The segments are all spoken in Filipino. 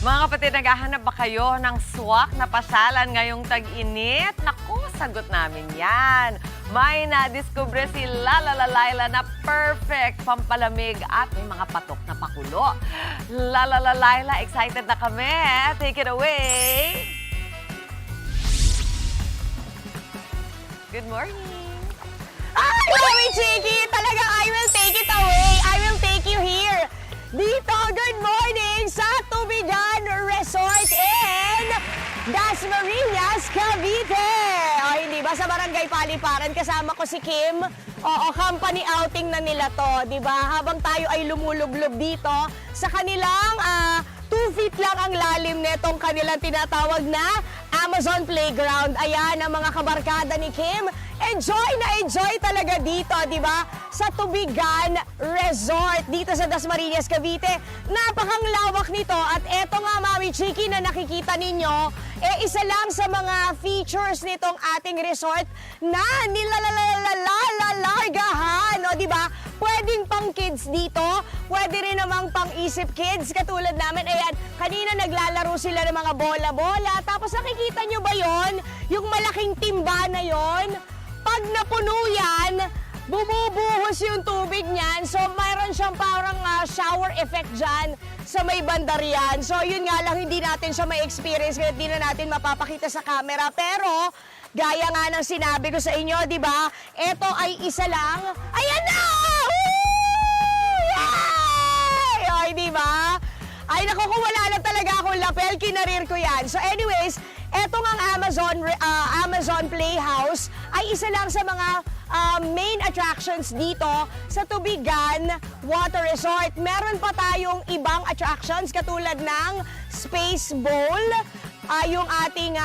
Mga kapatid, naghahanap ba kayo ng swak na pasyalan ngayong tag-init? Naku, sagot namin yan. May nadiskubre si Lalalalayla na perfect pampalamig at may mga patok na pakulo. Lalalalayla, excited na kami. Take it away. Good morning. Ay, Mami Chiki! Talagang I will take it away. I will take you here. Dito, good morning sa Tubigan Resort in Dasmariñas, Cavite. O, hindi ba sa Barangay Paliparan, kasama ko si Kim. Oo, company outing na nila to, di ba? Habang tayo ay lumulublob dito sa kanilang 2 feet lang ang lalim netong kanilang tinatawag na Amazon Playground. Ayan, ang mga kabarkada ni Kim. Enjoy na enjoy talaga dito, di ba? Sa Tubigan Resort, dito sa Dasmariñas, Cavite. Napakang lawak nito. At eto nga, Mami Chiki, na nakikita ninyo, isa lang sa mga features nitong ating resort na nilalalargahan. O, di ba? Pwedeng pang kids dito, pwede rin namang pang isip kids, katulad namin. Ayan, kanina naglalaro sila ng mga bola-bola. Tapos nakikita nyo ba yon? Yung malaking timba na yon? Pag napuno yan, bumubuhos yung tubig niyan. So, mayroon siyang parang shower effect dyan sa may bandarian. So, yun nga lang, hindi natin siya may experience kaya hindi na natin mapapakita sa camera. Pero, gaya nga ng sinabi ko sa inyo, di ba? Ito ay isa lang. Ayan na! Woo! Yay! Ay, di ba? Ay, naku, kung wala na talaga akong lapel, kinarir ko yan. So, anyways, eto ngang Amazon Playhouse ay isa lang sa mga main attractions dito sa Tubigan Water Resort. Meron pa tayong ibang attractions katulad ng Space Bowl, yung ating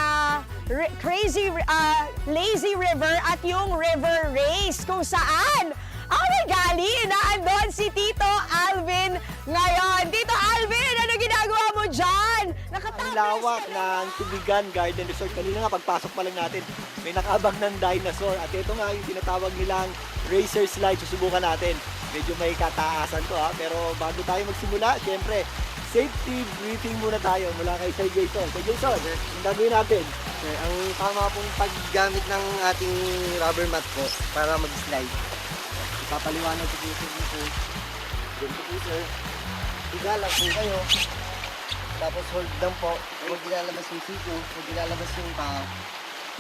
Lazy River at yung River Race kung saan gali na andon si Tito Alvin ngayon. Tito Alvin, ano ginagawa mo dyan? Ang lawak ng Tubigan Garden Resort. Kanina nga, pagpasok pa lang natin, may nakaabang ng dinosaur. At ito nga yung tinatawag nilang racer slide. Susubukan natin. Medyo may kataasan to pero bago tayo magsimula, syempre, safety briefing muna tayo mula kay Sir Jason. Sir Jason, ang gagawin natin? Sir, ang tama pong paggamit ng ating rubber mat po para mag-slide. Ipapaliwanag ko po dito. Ganito po, sir. Higa lang po kayo. Tapos hold lang po. Huwag nilalabas yung siko. Huwag nilalabas yung paa.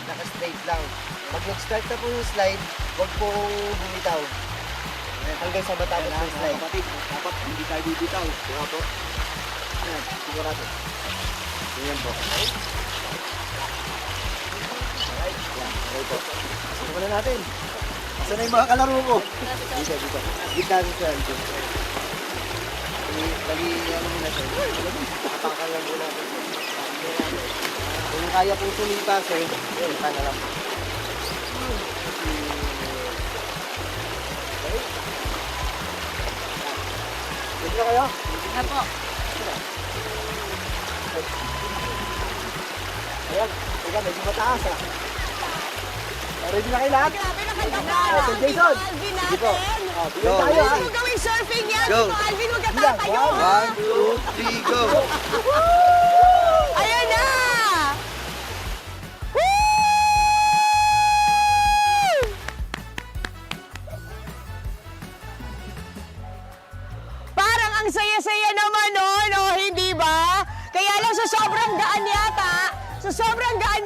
Naka-straight lang. Pag nag-start na po yung slide, huwag po bumitaw. Hanggang sa matapos yung slide. Kapatid, dapat hindi tayo bibitaw. Kaya po. Ayan, sigurado. Ganyan po. Alright, yan. Okay po. Subukan na natin. Saan na yung mga kalaro ko? Dito, dito. Gitna rin sir. Bali, ano muna sir. Atakan lang muna natin. Kung kaya pong sumipa sir, sumipa na lang. Pwede na kayo? Na po. Ayan, teka, medyo mataas Ready na kayo lahat? Grabe na kayo na. Sir Jason. Alvin Sige po. natin. Bigyan Go, tayo Huwag mo gawing surfing yan. Go. Tito Alvin, huwag ka Bilang, tatayo. ha? 1, 2, 3, go! Ayan na! Woo! Parang ang saya-saya naman nun, hindi ba? Kaya lang sa sobrang gaan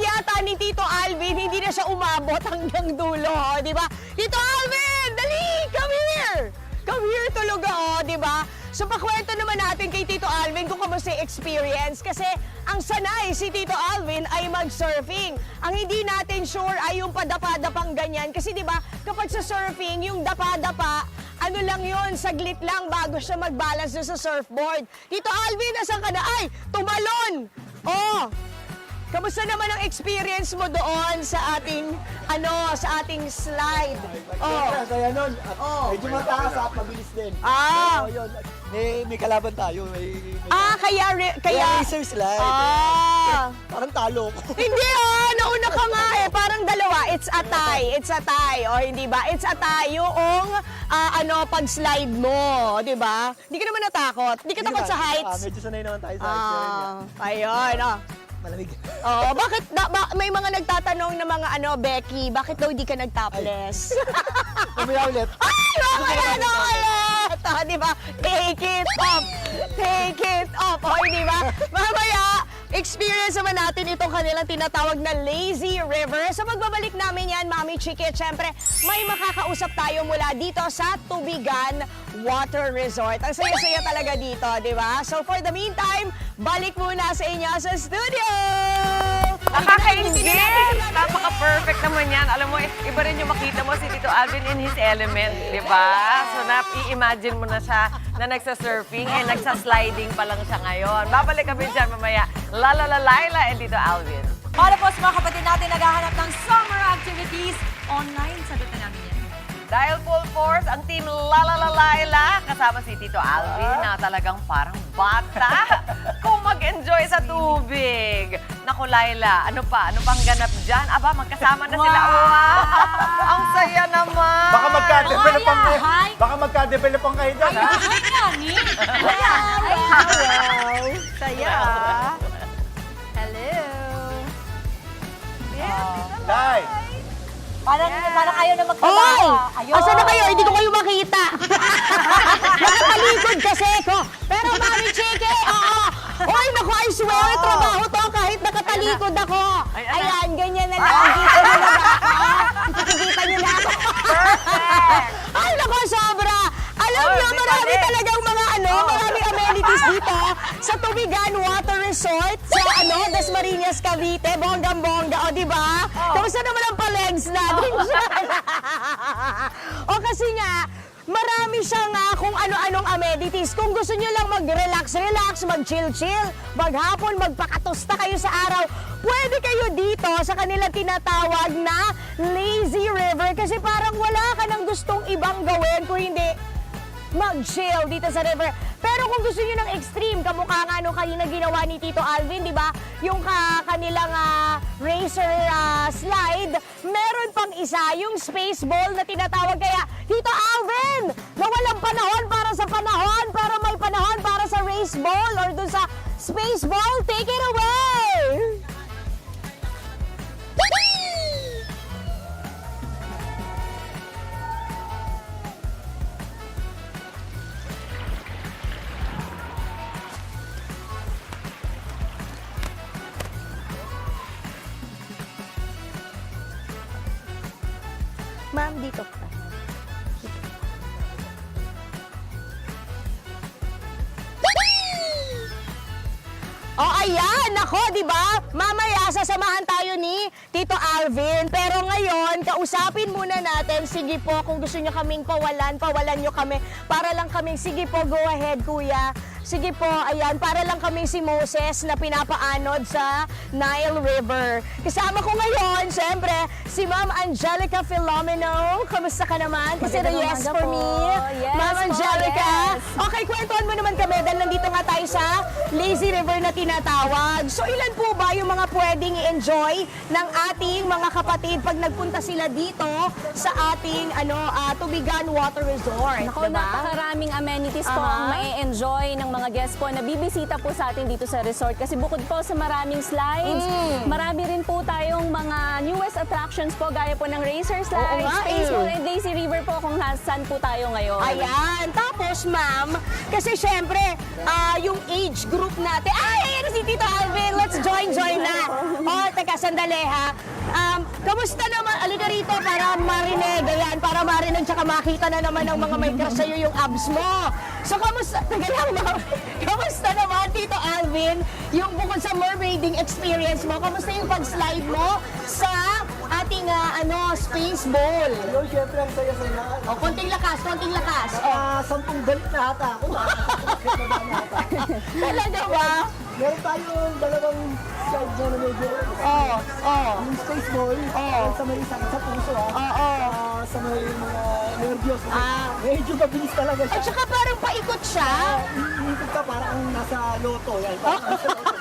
yata ni Tito Alvin, hindi na siya umabot hanggang dulo, di ba? Tito Alvin, dali! Come here! Come here talaga, di ba? So, pakwento naman natin kay Tito Alvin kung kamusta yung experience. Kasi ang sanay si Tito Alvin ay mag-surfing. Ang hindi natin sure ay yung padapa-dapang ganyan. Kasi di ba, kapag sa surfing, yung dapa-dapa, ano lang yun, saglit lang bago siya mag-balance dun sa surfboard. Tito Alvin, nasan ka na? Ay, tumalon! Oh! kamusta naman ang experience mo doon sa ating, sa ating slide? Oh. Kaya nun, Oh. medyo mataas at mabilis din. Ah. Pero yun, may kalaban tayo. May Kaya... racer slide. Parang talo ko. Hindi nauna ka nga parang dalawa, it's a tie, hindi ba? It's a tie yung pag-slide mo, di ba? Hindi ka naman natakot, hindi ka takot sa heights. Medyo sanay naman tayo sa heights. Ayun, Malamig. bakit may mga nagtatanong na mga Becky, bakit daw di ka nag-topless? Mamaya ulit. Ay, ulit! Di ba? Take it off. Di ba? Mamaya, experience naman natin itong kanilang tinatawag na lazy river. Sa pagbabalik namin yan, Mami Chiki, syempre, may makakausap tayo mula dito sa Tubigan Water Resort. Ang saya-saya talaga dito, di ba? So for the meantime, balik muna sa inyo sa studio! Nakakaingit! Napaka-perfect naman yan. Alam mo, iba rin yung makita mo si Tito Alvin in his element, di ba? So, i-imagine mo na siya na nagsa-surfing and nagsa-sliding pa lang siya ngayon. Babalik kami dyan mamaya. Laila and Tito Alvin. Para po sa mga kapatid natin naghahanap ng summer activities, online, sagot na namin yan. Dahil full force, ang team Laila kasama si Tito Alvin na talagang parang bata kung mag-enjoy sa tubig. Naku, Laila, ano pang ganap dyan? Aba, magkasama na sila. Wow! Ang saya naman! Baka magka-developang kayo dyan, ha? Ay, Nani! Wow! Saya! Hello! Dai! Parang ayaw na Hoy! magtrabaho. Ayun. Asan na kayo? Hindi ko kayo makita. Nakatalikod kasi ko. Pero Mami Chiki, Hoy, naku, I swear, trabaho to kahit nakatalikod ako. Ayan, ganyan na lang. Dito na lang ako. Nakikita niyo na ako. Perfect! Ay, naku, sobra. Alam Oh, niyo, di marami ba, talagang mga maraming amenities dito sa Tubigan Water Resort sa Dasmariñas, Cavite. Bonggang-bongga, di ba? Kamusta naman ang palegs natin dyan? Kasi nga, marami siyang kung ano-anong amenities. Kung gusto nyo lang mag-relax, mag-chill-chill, maghapon, magpakatusta kayo sa araw, pwede kayo dito sa kanilang tinatawag na Lazy River kasi parang wala ka nang gustong ibang gawin kung hindi mag-chill dito sa river. Pero kung gusto nyo ng extreme, kamukha nga kanina ginawa ni Tito Alvin, di ba? Yung kanilang racer slide, meron pang isa, yung space ball na tinatawag. Kaya, Tito Alvin, na walang panahon para sa panahon, pero may panahon para sa race ball or dun sa space ball, take it away! Ma'am, dito ka. Ayan! Nako, di ba? Mamaya, sasamahan tayo ni Tito Alvin. Pero ngayon, kausapin muna natin. Sige po, kung gusto nyo kaming pawalan nyo kami. Para lang kaming, sige po, go ahead, kuya. Sige po, ayan, para lang kaming si Moses na pinapaanod sa Nile River. Kasama ko ngayon, siyempre, si Ma'am Angelica Filomeno. Kamusta ka naman? Kasi Magandang yes umaga for po. me. Yes Ma'am po, Angelica. yes. Okay, kwentuhan mo naman kami dahil nandito nga tayo sa Lazy River na tinatawag. So, ilan po ba yung mga pwedeng i-enjoy ng ating mga kapatid pag nagpunta sila dito sa ating Tubigan Water Resort? Naku, diba? napakaraming amenities po ang mai-enjoy ng mga guests po na bibisita po sa atin dito sa resort. Kasi bukod po sa maraming slides, marami rin po tayong mga newest attractions po gaya po ng racer slides, nga, space ball, and lazy river po kung saan po tayo ngayon. Ayan. Tapos, ma'am, kasi syempre, yung age group natin. Ayan si Tito Alvin. Let's join na. Teka, sandali ha. Kamusta naman? Alika rito para marinig. Ayan, para marinig tsaka makita na naman ng mga may crush sa'yo yung abs mo. So, kamusta? Teka lang, ma'am. Kamusta naman, Tito Alvin? Yung bukod sa mermaiding experience mo, kamusta yung pag-slide mo sa ating space ball? Hello, syempre ang saya-saya. Konting lakas. 10 galit na ata ako. Talaga ba? Meron tayong dalawang slide na medyo. Yung space ball, sa may isang sa puso sa may mga nervyos. Medyo mabilis talaga siya. At saka parang paikot siya. Iikot ka parang nasa loto. Yan, parang nasa loto.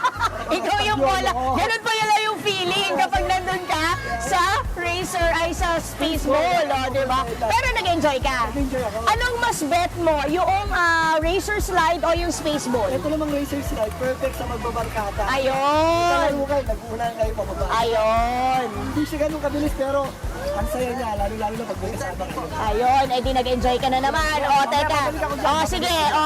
Ikaw yung bola. Ganun pa yun yung feeling kapag nandun ka sa racer ay sa space ball, di ba? Pero nag-enjoy ka. Enjoy ako. Anong mas bet mo? Yung racer slide o yung space ball? Ito namang racer slide, perfect sa magbabarkada. Ayun! Kalaro kayo, nag-uunan kayo pababa. Ayun! Hindi siya ganun kabilis pero ang saya niya, lalo-lalo na pag may kasama kayo. Ayun, edi nag-enjoy ka na naman. O, teka. O, sige. O,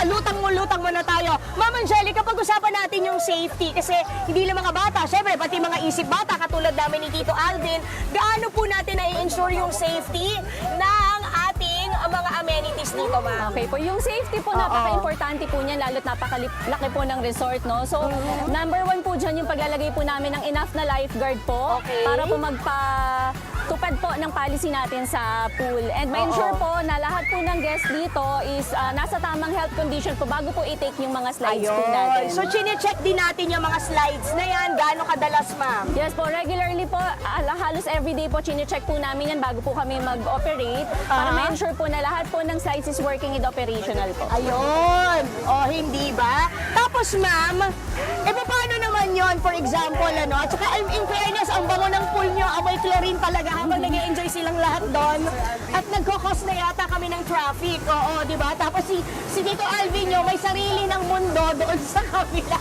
lutang mo na tayo. Ma'am Angelica, pag-usapan natin yung safety kasi hindi lang mga bata, syempre, pati mga isip bata, katulad namin ni Tito Alvin, gaano po natin na-ensure yung safety ng ating mga amenities dito, ma'am? Okay po, yung safety po napaka-importante po niyan, lalo't napakalaki po ng resort, no? So, number one po dyan yung paglalagay po namin ng enough na lifeguard po Okay. para po tupad po ng policy natin sa pool. And ma-ensure po na lahat po ng guests dito is nasa tamang health condition po bago po i-take yung mga slides po natin. So, chine-check din natin yung mga slides na yan. Gaano kadalas, ma'am? Yes po, regularly po, halos everyday po, chine-check po namin yan bago po kami mag-operate para ma-ensure po na lahat po ng slides is working and operational po. Ayun! O, hindi ba? Tapos, ma'am, paano naman yon for example, ano? At saka, in fairness, ang bango ng pool nyo, amoy chlorine talaga habang nag-enjoy silang lahat doon. At nagkakos na yata kami ng traffic. Oo, di ba? Tapos si Tito Alvin nyo, may sarili ng mundo doon sa kabila.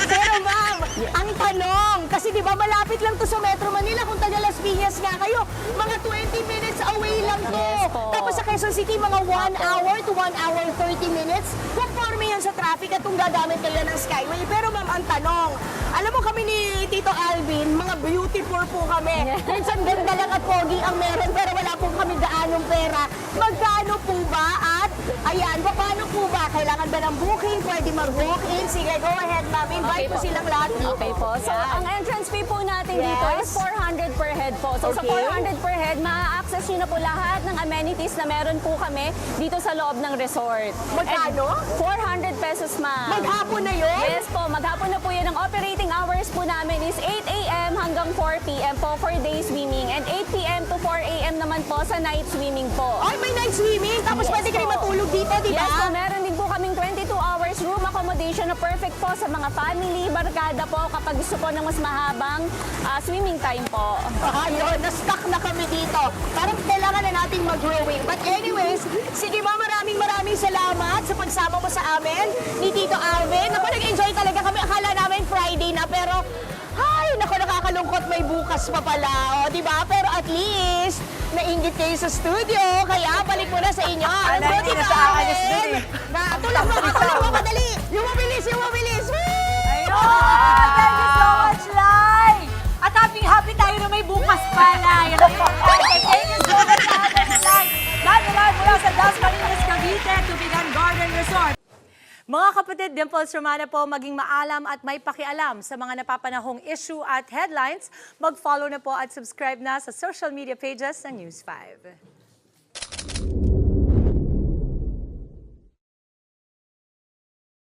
Pero ma'am, ang tanong, kasi di ba malapit lang to sa Metro Manila, kung taga Las Piñas nga kayo, mga 20 minutes away lang to. Yes po. Tapos sa Quezon City, mga 1 hour to 1 hour 30 minutes. Conforme yan sa traffic at kung gagamit kayo ng Skyway. Pero ma'am, ang tanong, alam mo kami ni Tito Alvin, mga beautiful po kami. Minsan ganda lang at pogi ang meron, pero wala po kami gaanong pera. Magkano po ba at, ayan, paano po ba? Kailangan ba ng booking? Pwede mag-walk-in? Sige, go ahead ma'am. Invite Okay po po. silang lahat dito. Okay po. So, Yan. ang entrance fee po natin dito Yes. is 400 per head po. So, sa Okay. 400 per head, ma-access nyo na po lahat ng amenities na meron po kami dito sa loob ng resort. Magkano? And 400 pesos, ma'am. Maghapon na yun? Yes po, maghapon na po yun. Ang operating hours po namin is 8 a.m. hanggang 4 p.m. po for day swimming and 8 p.m. to 4 a.m. naman po sa night swimming po. Ay, may night swimming. Tapos Yes pwede kayo po. matulog dito, di ba? Yes po, meron din po kaming 22 hours room accommodation na perfect po sa mga family, barkada po kapag gusto po ng mas mahabang swimming time po. Ayun, na-stuck na kami dito. Parang kailangan na nating mag-rowing. But anyways, sige ma, maraming salamat sa pagsama mo sa amin ni Tito Alvin. Ako, nag-enjoy talaga kami. Akala namin Friday na, pero ay, naku, nakakalungkot, may bukas pa pala. O, di ba? Pero at least, nainggit kayo sa studio. Kaya balik mo na sa inyo. Ano, hindi na sa ayos dun eh. Tulog mo, madali. Yung mabilis. Ayun! Thank you so much, Lai! At happy tayo na may bukas pala. Yan ang importante. Thank you so much, Lai! Live mula sa Dasmariñas, Cavite, Tubigan Garden Resort. Mga kapatid, Dimples Romana po, maging maalam at may pakialam sa mga napapanahong issue at headlines. Mag-follow na po at subscribe na sa social media pages ng News 5.